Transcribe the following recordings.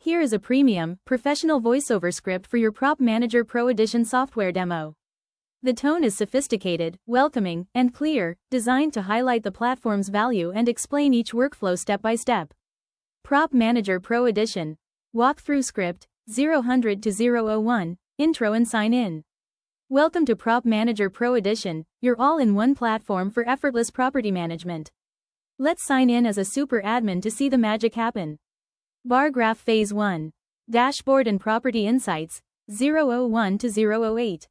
Here is a premium, professional voiceover script for your Prop Manager Pro Edition software demo. The tone is sophisticated, welcoming, and clear, designed to highlight the platform's value and explain each workflow step by step. Prop Manager Pro Edition. Walkthrough script, 0 to 001, intro and sign in. Welcome to Prop Manager Pro Edition, your all-in-one platform for effortless property management. Let's sign in as a super admin to see the magic happen. Bar graph phase 1. Dashboard and property insights, 001 to 008.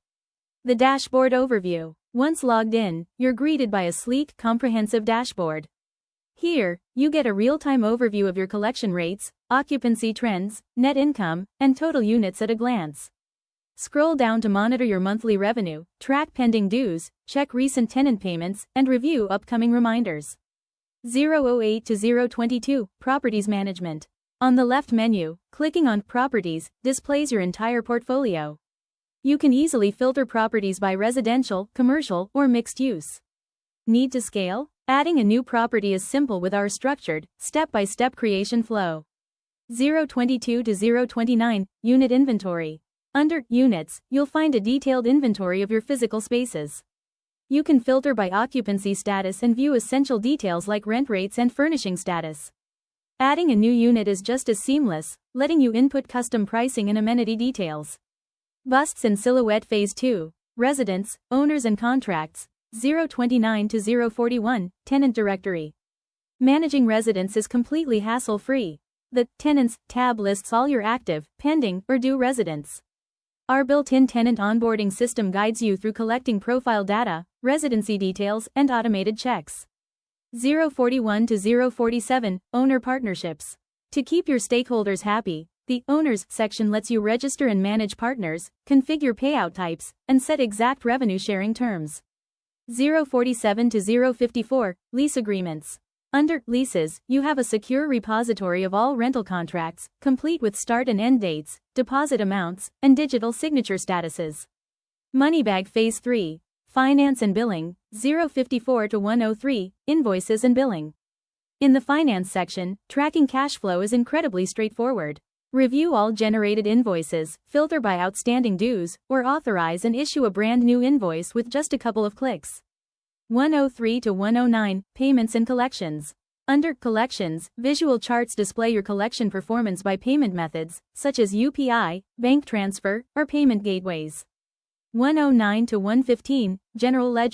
The dashboard overview. Once logged in, you're greeted by a sleek, comprehensive dashboard. Here, you get a real-time overview of your collection rates, occupancy trends, net income, and total units at a glance. Scroll down to monitor your monthly revenue, track pending dues, check recent tenant payments, and review upcoming reminders. 008 to 022, Properties Management. On the left menu, clicking on Properties displays your entire portfolio. You can easily filter properties by residential, commercial, or mixed use. Need to scale? Adding a new property is simple with our structured, step-by-step creation flow. 022 to 029, Unit Inventory. Under Units, you'll find a detailed inventory of your physical spaces. You can filter by occupancy status and view essential details like rent rates and furnishing status. Adding a new unit is just as seamless, letting you input custom pricing and amenity details. Busts and Silhouette Phase 2, Residents, Owners and Contracts, 029 to 041, Tenant Directory. Managing residents is completely hassle-free. The Tenants tab lists all your active, pending, or due residents. Our built-in tenant onboarding system guides you through collecting profile data, residency details, and automated checks. 041 to 047, Owner Partnerships. To keep your stakeholders happy, the Owners section lets you register and manage partners, configure payout types, and set exact revenue sharing terms. 047 to 054, Lease Agreements. Under Leases, you have a secure repository of all rental contracts, complete with start and end dates, deposit amounts, and digital signature statuses. Moneybag Phase 3. Finance and Billing, 054 to 103, Invoices and Billing. In the Finance section, tracking cash flow is incredibly straightforward. Review all generated invoices, filter by outstanding dues, or authorize and issue a brand new invoice with just a couple of clicks. 103 to 109, Payments and Collections. Under Collections, visual charts display your collection performance by payment methods, such as UPI, bank transfer, or payment gateways. 109 to 115, General Ledger.